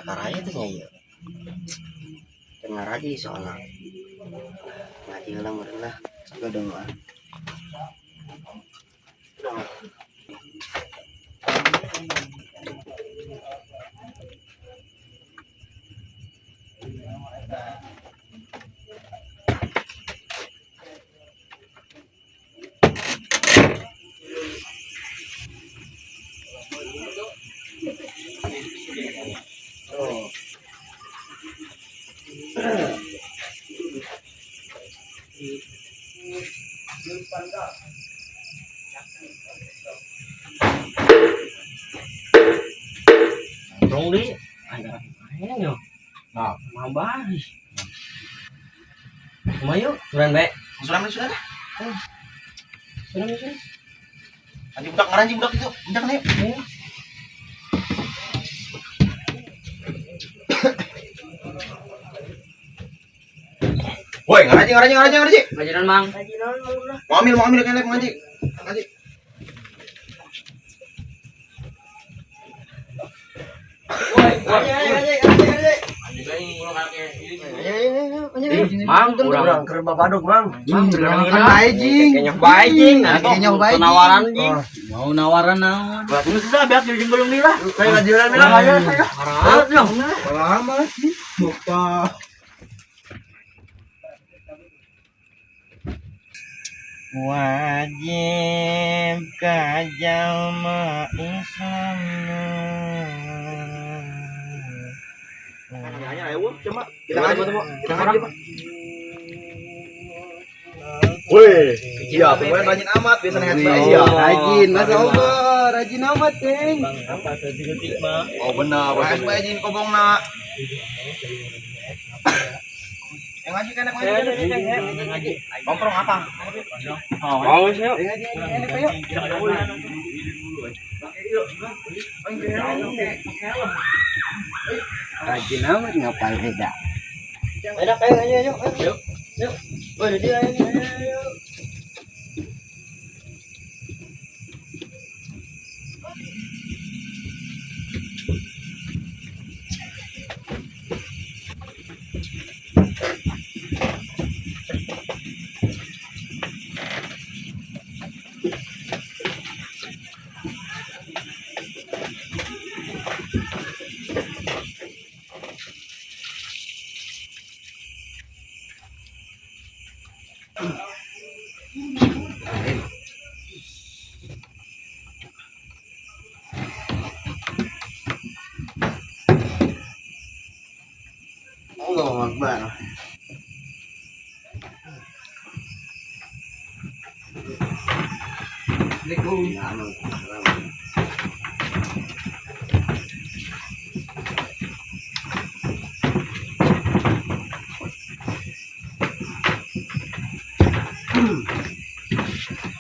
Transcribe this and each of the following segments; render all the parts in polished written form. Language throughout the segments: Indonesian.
karaya tuh ya. Dengar aja soalnya. Ngaji ulang lah. Sudah dong lah. Rong di ada ayo nah mau bahas mayo suran baik sudah sudah anjing budak ngaranji budak itu budak nih woi ngaranji ngajian mang mau ambil kan ngaji Mang, kurang kerba baduk, Mang. Penawaran jing. Mau nawaran naon? Bagus susah biar jeung gulung ni lah. Kayak ngajuran bilang ayo. Harap dong. Lama sih. Lupa. Wajib ka jalma Islam. Hanya ayo coba kita ngaji Pak. Woi, iya, pokoknya rajin amat biasanya ngaji Malaysia. Rajin, Masya Allah, rajin amat, Teng. Apa detik mah? Oh benar, rajin kobongna. Yang ngaji kan ngaji. Nongkrong apa? Oh, yuk. Ngaji yuk. Rajin amat ngapain beda. Enak ayo. Yuk. Oh, dia ayo. Allahu Akbar.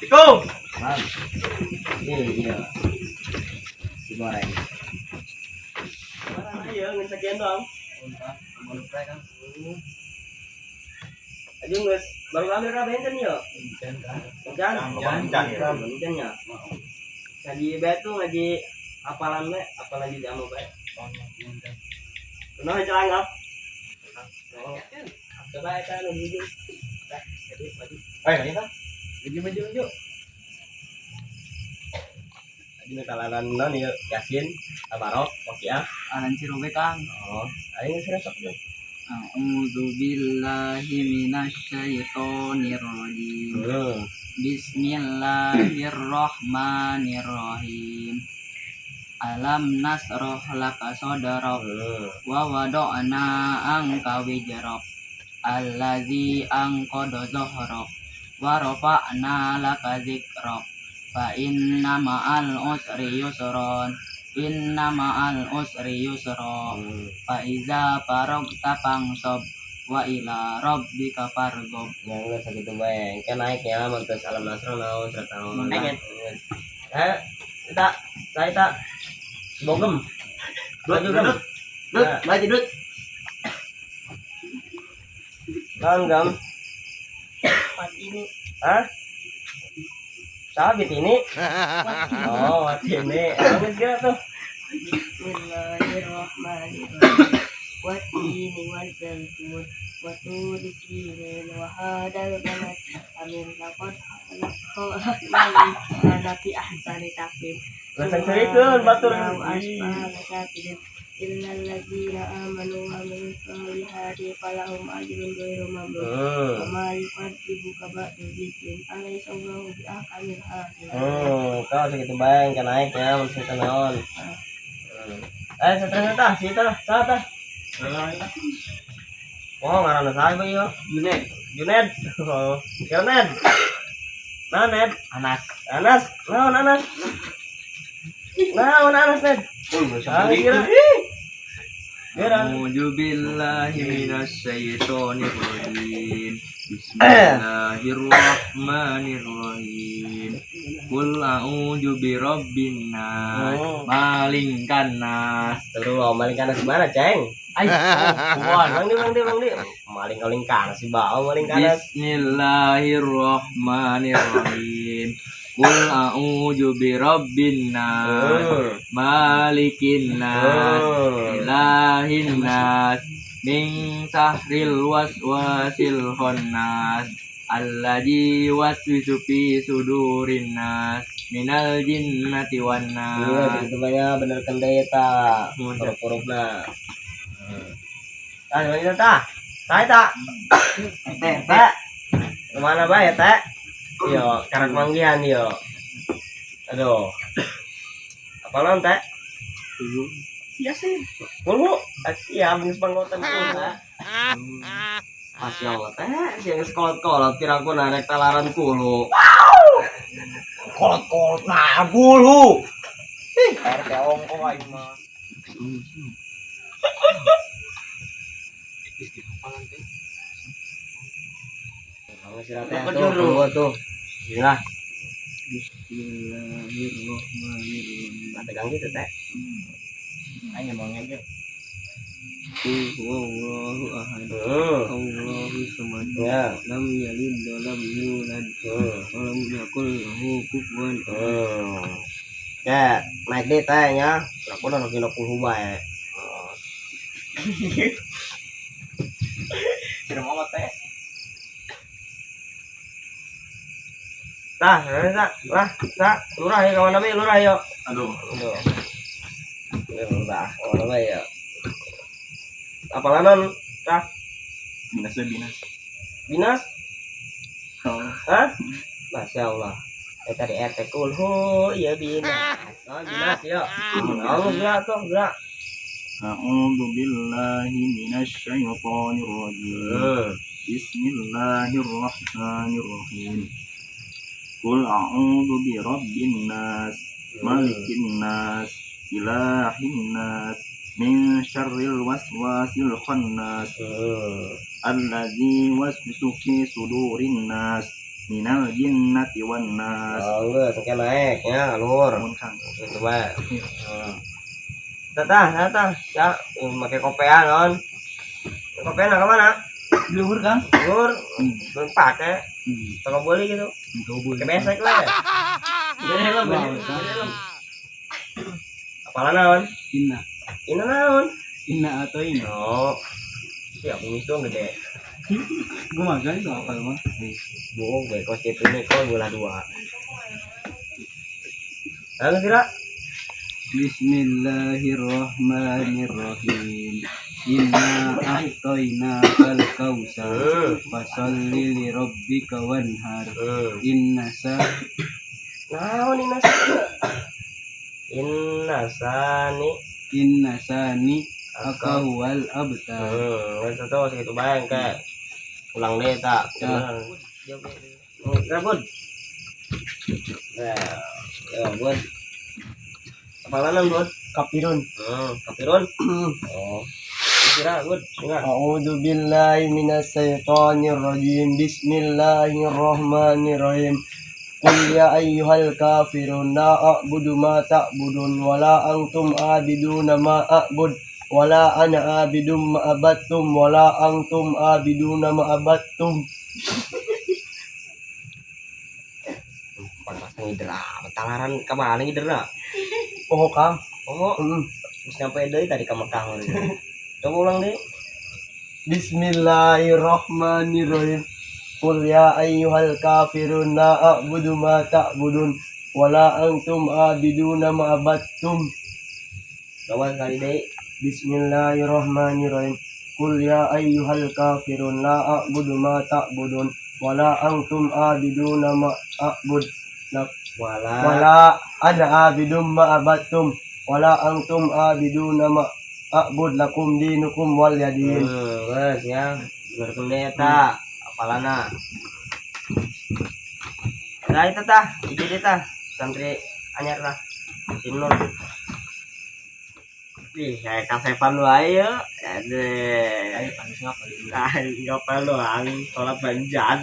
Iko. Iya. Digoreng. Iya, ngesekian dong. Aja guys, baru ambil berapa enten ya? Enten ya. Ngaji batu ngaji apalan be, apalagi jamu be. Kenapa celangap? Oh, coba kita nunggu. Jadi maju. Ayo kita. Maju. Ini kalaran non ya Yasin, Tabarok, Okia, anan si Robe Kang. Oh, ayo sira sok yo. A'udzu billahi minasyaitonir rajim. Bismillahirrahmanirrahim. Alam nasrah laka sadrak wa wada'na anka wizrak allazi anqadha dhahrak wa rafa'na laka dzikrak. Fa inna ma'al usri yusron. Fa iza faragta fansab wa ila rabbika farghab. Ya enggak segitu bae. Kan naik ya mantus alam nasron naon surat naon. Kita bogem. Dut. Maju dut. Gam. Ini. Hah? Sabit ini. Oh, ini. Bagus gak tuh? Bismillahirrahmanirrahim. Wattini waz-zaitun wa turi sinin wa hadal balad amin laqad khalaqnal insana fi ahsani taqwim. Serikeun batur asfalin illal ladzina amanu wa amilus solihati falahum ajrun ghairu mamnun. Wa yukadzibuka ba'du bidzin alaysa Allahu biahkamil hakim. Kau segitu bayang kan naiknya mesti naon. Ternyata situ lah, salah. Oh, ngaranna saha ieu yo? Juned. Oh, Juned. Naon Ned? Anas. Naon Anas? Ned? A'udzu billahi minasyaitonir rajim. Bismillahirrahmanirrahim. Qul a'udzu birabbin nas, malingkan nas. Terus malingkan nas mana, Ceng? Ai, Bang di. Maling-malingkan si bau malingkan nas. Bismillahirrahmanirrahim. Qul a'udzu birabbin nas, malikin nas, ilahin nas, min sahril waswasil khannas, alladzi waswisu fi sudurin nas, minal jinnati wan nas. Iya, begitu banyak bener kendeta. Huruf-hurufna. Mana ta? Teh. Kemana bae teh? Yo, karak manggihan yo. Aduh. Apalan teh? Iya sih. Kulo, siap geus panggotan kulo. Masya Allah teh, yang sekolot-kolot kira-kira narek talaran kulo. Kolot-kolot nah kulo. RT ongko aing mah. Tuh. Bismillah. Bismillahirrahmanirrahim. Tegang gitu teh. Ayo mau ngege. Wallahu ahad. Allahu samad. Ya. Lam yalid wa lam yulad. Wa lam yakul lahu kufuwan ahad. Ya, naik deh teh nya. Aku udah kilo 10 bae. Sudah mau teh. Lurah ya kawan nabi, lurah yuk. Aduh. Lurah, kawan nabi ya. Apalanan, binas. Hah? Masya Allah. Tadi RT kulhu, iya binas. Binas ya. Gerak tuh, gerak. A'udzu billahi minasyaitonir rajim. Bismillahirrahmanirrahim. Qul a'udzu birabbin nas, malikin nas, ilahin nas, min syarril waswasil khannas, alladzi waswisu fi sudurin nas, minal jinnati wan nas. Enggak, sengke naik ya, lur. Itu mah. Tata, ya, pakai kopean non. Kopean ke mana? Luhur Kang. Lur, belum pakai. Kalau boleh gitu. Kebesek lah. Apalah naon? Inna Naon? atau inna. Oh. Siap kumis dong gede. Gue makan itu apa mah? Bohong gue kos itu nih kau bola 2. Halo Sira. Bismillahirrahmanirrahim. Inna a'tayna kal kausar fasalli li rabbika wanhar. Inna sani akawal abtar. Itu tuh segitu bayang kayak ulang deh tak. Bud. Ya, Bud. Apalanan Bud? Kapirun. Kapirun. Oh. Kira Bud, enggak. A'udzu billahi minasyaitonir rajim. Bismillahirrahmanirrahim. Qul ya ayyuhal kafirun la a'budu ma ta'budun wa la antum a'biduna ma a'bud wa la ana a'bidum ma abattum wa la antum a'biduna ma abattum. Panas ngidera, talaran kemana ngidera? Oh Kang, Oh, terus nyampe deui tadi ka Mekah. Coba ulang deh. Bismillahirrahmanirrahim. Qul ya ayyuhal kafirun la a'budu ma ta'budun wala antum abiduna ma abattum. Coba sekali deh. Bismillahirrahmanirrahim. Qul ya ayyuhal kafirun la a'budu ma ta'budun wala antum abiduna ma a'bud. Wala ana abidum ma abattum wala antum abiduna ma a'bud lakum dinukum wal yadin. Geus ya. Benerkeun deui eta. Apalana. Nah itu tah, hiji deui tah. Santri anyar tah. Sinun. Ih, kayak kasepan wae ya. Aduh. Ayo panis ngapa dulu. Ngapa doang, salat banjan.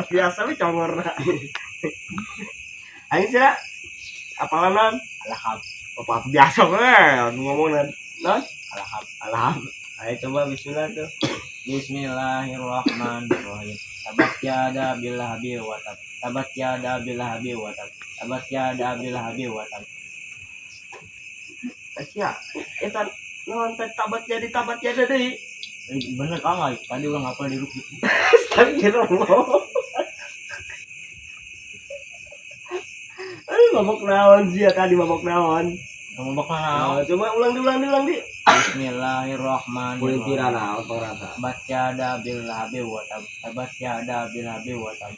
Biasa we congorna. Ayo sih, apalanan? Alham. Apa biasa we ngomongna. Non? Alham. Ayo coba bismillah tuh. Bismillahirrahmanirrahim. Tabat yada billahi wa tab. Tabat yada billahi wa tab. Tabat yada billahi wa tab. Asia, eta naon teh tabat yada deui. Bener Kang, tadi ulang hafal di ruku. Astagfirullah. Mabok naon sih tadi mabok naon? Mabok naon? Coba ulang di. Bismillahirrahmanirrahim. Kulitira naon rasa. Baca billahi wa tab. Baca billahi wa tab.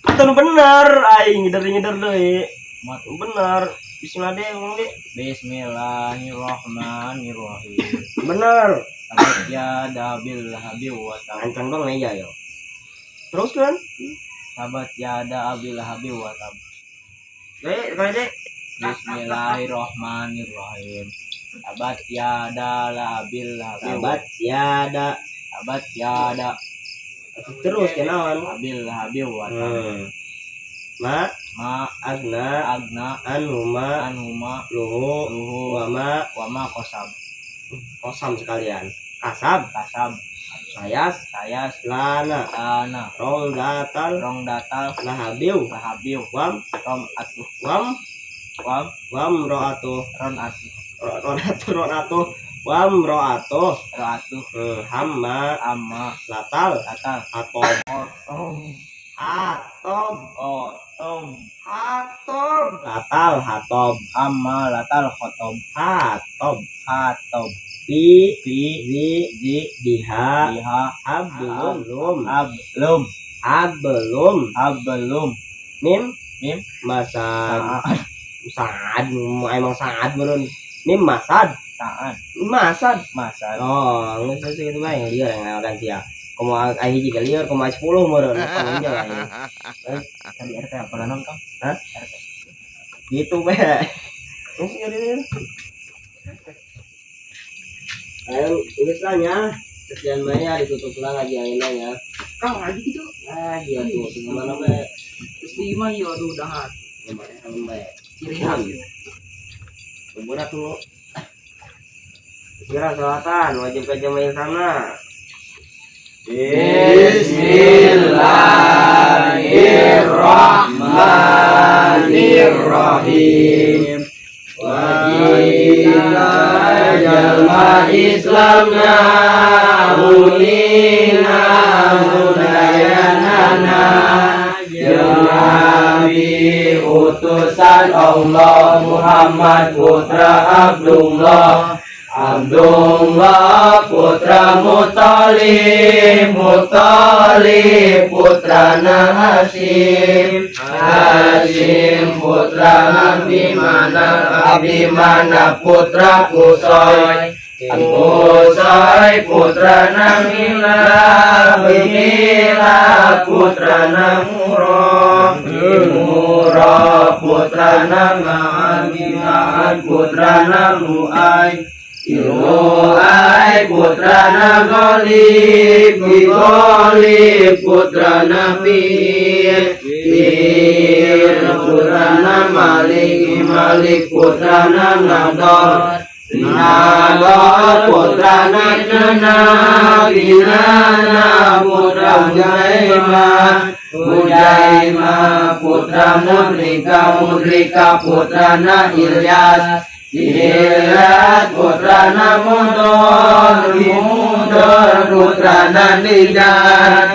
Itu bener, aing ngeder deui. Mat bener. Bismillah deh, ulang deh. Bismillahirrahmanirrahim. Bener. Baca billahi wa tab. Ancang dong meja yo. Terus kan? Baca billahi wa tab. Kali deh. Bismillahirrahmanirrahim. Tabat yada labil habil. Tabat yada. Terus kenalan. Habil habil wa. Ma agna anhuma luhu wa ma kosam sekalian. Kasab sayas lana rong datal lahabiu wam ro'atu hamma latal hatob amma latal hatob fi diha ablum mim saad emang saad beneran mim masad oh nggak segitu bae liar yang orang sia komo hiji ka liar komo 10 meureun panjang aja tadi RT apa naon Kang? Hah? RT gitu be ini sih ayo tulis lah ya sekian banyak ditutup lah lagi ayeuna ya Kang lagi gitu lagi atuh gimana be terus 5 ya aduh dahat lumayan be cirihan berat tuh kira salatan wajib ke jamaah sana. Bismillahirrahmanirrahim. Wajiblah jalma Islamna unina mudayanana Nabi utusan Allah Muhammad putra Abdullah putra Muthalib putra Hashim putra Abimana putra Qusay putra Mila putra Murrah putra Ma'ad putra Lu'ay putra Ghalib putra Fir putra Malik putra Nadar putra Kinana putra Ujaima putra Mudrika putrana Ilyas putrana Mudor putrana Nijar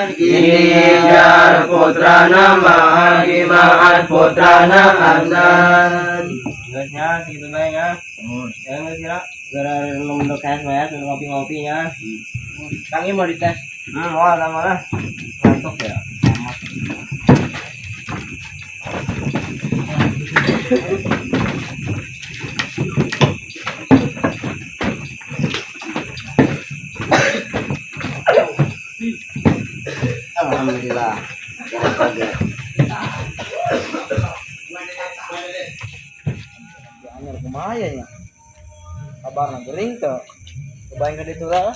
putrana Mahat putrana Azan. Guysnya segitu baiknya. Ya nggak kira gara nunggu tes ya, ngopi-ngopinya. Tangi mau dites. Wah lama lah. Ngantuk ya. Alhamdulillah. Anyar kumaya ya. Kabar nang geling tuh. Kebayang ka dito lah.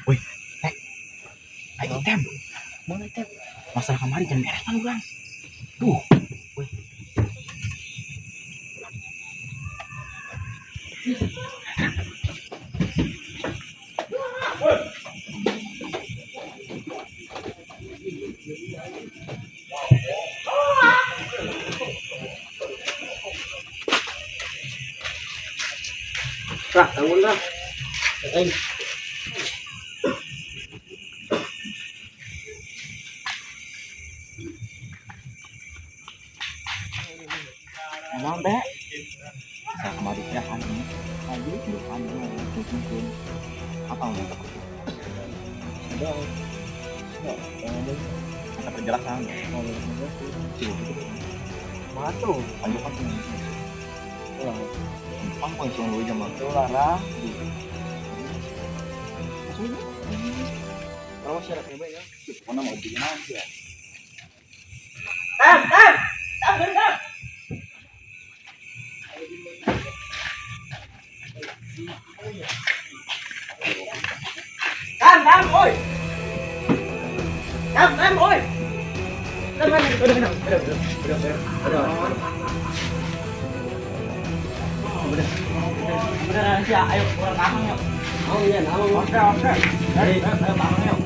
Wih, ayo tem, mana tem? Masalah kemarin jangan beres kan bang? Tuh, wih. Kak, bangun kak. Emang be? Saya kemarin ya kan ini, lagi belum ada mungkin apa yang takut? Ada, ada penjelasan. Mana tuh? Ayo kan ini. Ang pang sungguh jam itu lara. Kalau syarat hebat ya, mana mau bikin aja. Tam. Tam, oi. Tam, oi. Udah. Beneran sih, ayo kurang paham yuk. Oh iya, oke. Dari paham yuk.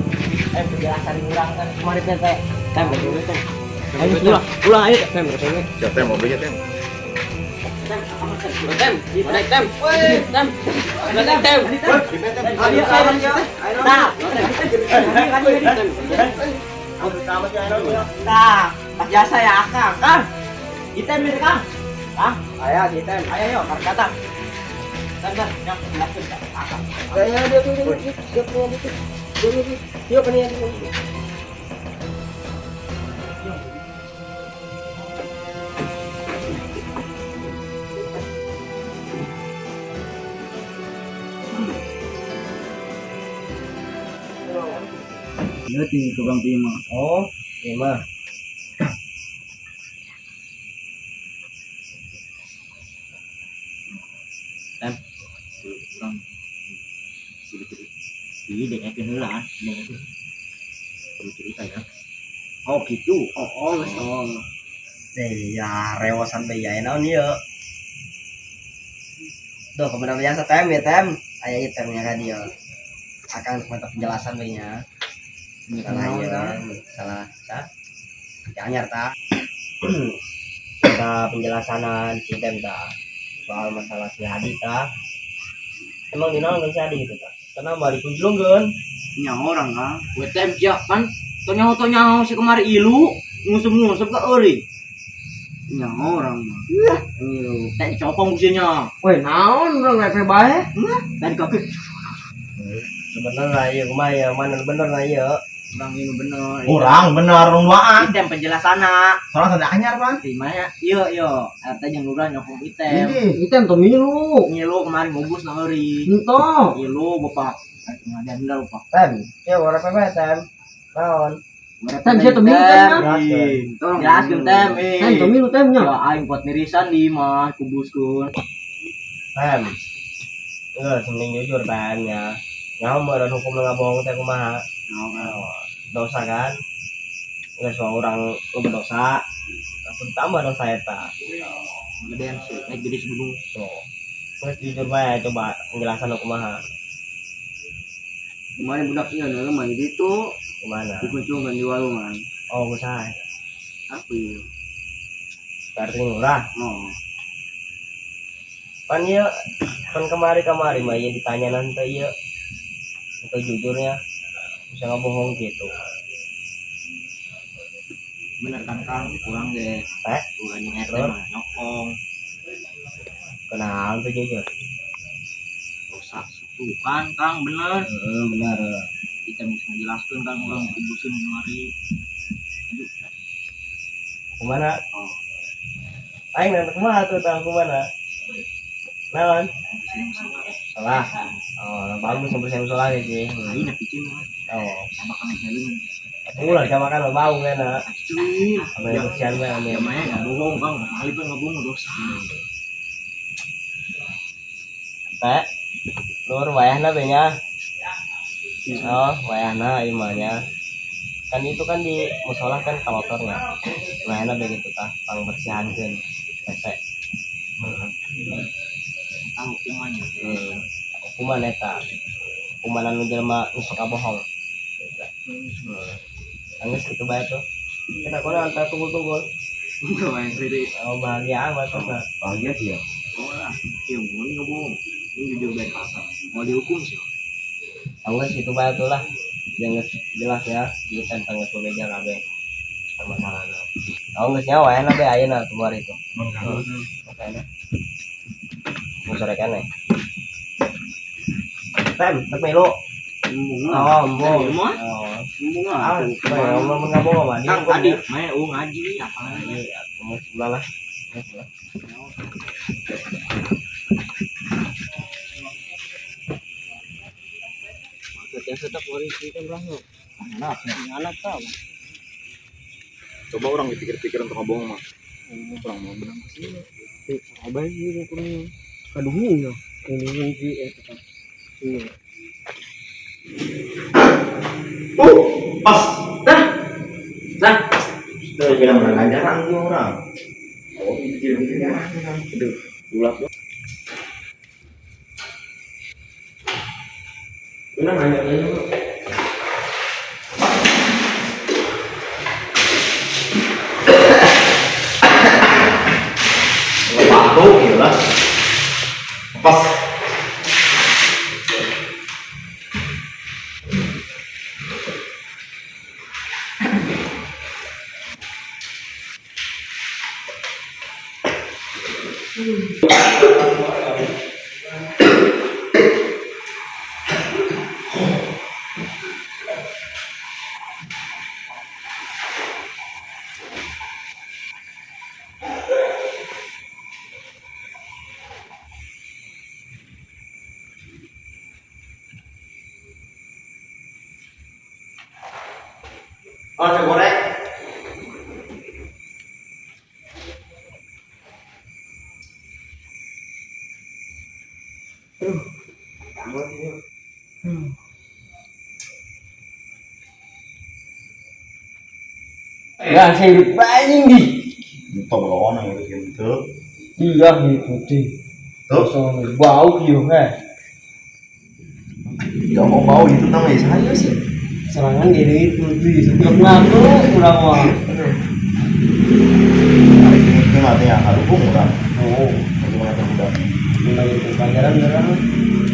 Penjelasan kurang kan kemarin teh. Tem betul tem. Ayo pulang ayo tem betul. Siapa yang mau beli tem? Tem. Nah, pas jasa ya Kang. Kita mirip Kang. Ayo kita. Ayo kata. Bentar, yang belakang Kang. Ya dia tuh. Dia punya itu. Nanti tukang Bima. Oh, Bima. Tem. Tukang. Iya, dek ekin heula, dek ekin. Perlu cerita ya. Oh gitu. Oh. Ya rewasan bayi naon ieu. Duh, kebenar biasa tem ya tem. Aya itemnya ka dia. Akan minta penjelasan bayinya. Salah ya, salah. Ya anyar ta. Kita penjelasanan si tem ta. Soal masalah si Hadi ta. Emang dinaon si Hadi gitu ta? Karena balik kunjungkeun. Nya orang ah. We tem ya kan. Tonyaho si kemari ilu, ngusum-ngusum ka euring. Nya orang mah. Ngilu. Teh copong kusinya. Weh, naon urang lepe bae? Dan kaki Sebenarnya ieu kumaha ya, mana bener na ieu. orang ini bener. Kurang bener rong duaan. Item penjelasana. Soalnya tadi anyar pan. Di mana? Iya. Artinya yang urang nyokong item. Item tuh milu. Ngilu kemarin ngobus na euring. Ento. Ilu bapak. Ada hendak lupa. Tem, ya warna apa tem? Naon? Tem siya tuh milu tem Jelaskeun tem. Tem tuh milu temnya. Ya aing buat mirisan di mah kubuskeun. Tem. Enggak, sening jujur temnya. Nyaho meureun hukum ngabohong teh kumaha? Dosa kan? nggak semua orang berdosa, tambah dosa eta. Gedean sih, naik gede sebelum. Tuh, nggak jujur bae coba penjelasan kumaha. Kemarin budak iya nang mah di itu Gimana? dikuncungan di warungan. Oh, usaha. Apa ya? Berarti murah. Oh. Pan ya, pan kemari mah ya ditanya nanti ya. Itu jujurnya bisa nggak bohong gitu. Bener kan Kang, kurang deh. Kurang yang RT mah nyokong. Kenal tuh jujur. Dosa itu kan Kang, bener. Benar. Kita bisa menjelaskan kan orang kubusin kemari. Kemana? Oh, Aing nanti kemana tuh tahu kemana? Naon? Salah. Oh, bagus bersih salah sih. lain tapi cuma Oh, sama Kang Helin. ulah sama kan bau kan. Cuy, Ame bersihan mah ame. ya mah nggak bohong Kang, kali pun nggak bohong dosa. Teh. Lur wayahna benya. Oh, wayahna imanya. Kan itu kan di musola kan kalotornya. Wayahna begitu tah, pang bersihankeun. Pesek. Tahu kumannya. Hukuman eta. Hukuman anu jelema nu suka bohong. Nangis gitu bae tuh. Kita kono antar tunggul-tunggul. Enggak main sendiri. Oh, bahagia amat tuh. Bahagia sih ya. Oh lah, ya mau nggak bohong. Ini jujur baik kakak. Mau dihukum sih. Nangis gitu bae tuh lah. Jangan jelas ya, kita tentang itu meja kabeh. Permasalahan. Nangis nya wae na be ayeuna tuh hari itu. Makanya. Mau sore kan ya. Tem, tak melo. Oh, embung. Oh. Ngomong Ah, ah. ngomong ngomong mah dia. Kang tadi main ngaji apa lagi? Mau sebelah lah. Maksudnya sedap hari kita berapa? Anak tahu. Coba orang dipikir-pikir untuk ngomong mah. Orang mau bilang sih. Abah ini kurang kaduhung ya. Kaduhung sih eta. Iya. Pas. Nah. Sudah bilang orang ajaran tuh orang. Oh, pikir ya. Aduh, bulat loh. Benar nanya dulu. Waktu gila. Pas. Oh, saya goreng. Enggak sih banyak di. Tahu loh orang itu gitu. Iya gitu sih. Tuh, Soalnya bau gitu kan. nggak mau bau itu namanya saya sih. Serangan diri itu di setiap ngaku kurang wah. Ini artinya harus orang. Oh, Bagaimana terbudak? mulai itu pelajaran orang.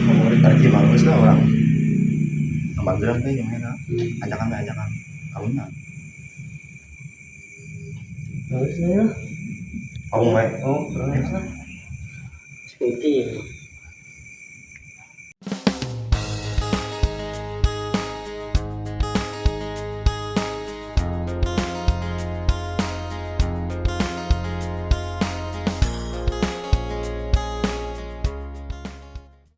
Mau dikaji bagus lah orang. Tambah gerak deh yang enak. Ajakan kawinan. Terusnya, Kamu main. oh, terus. Seperti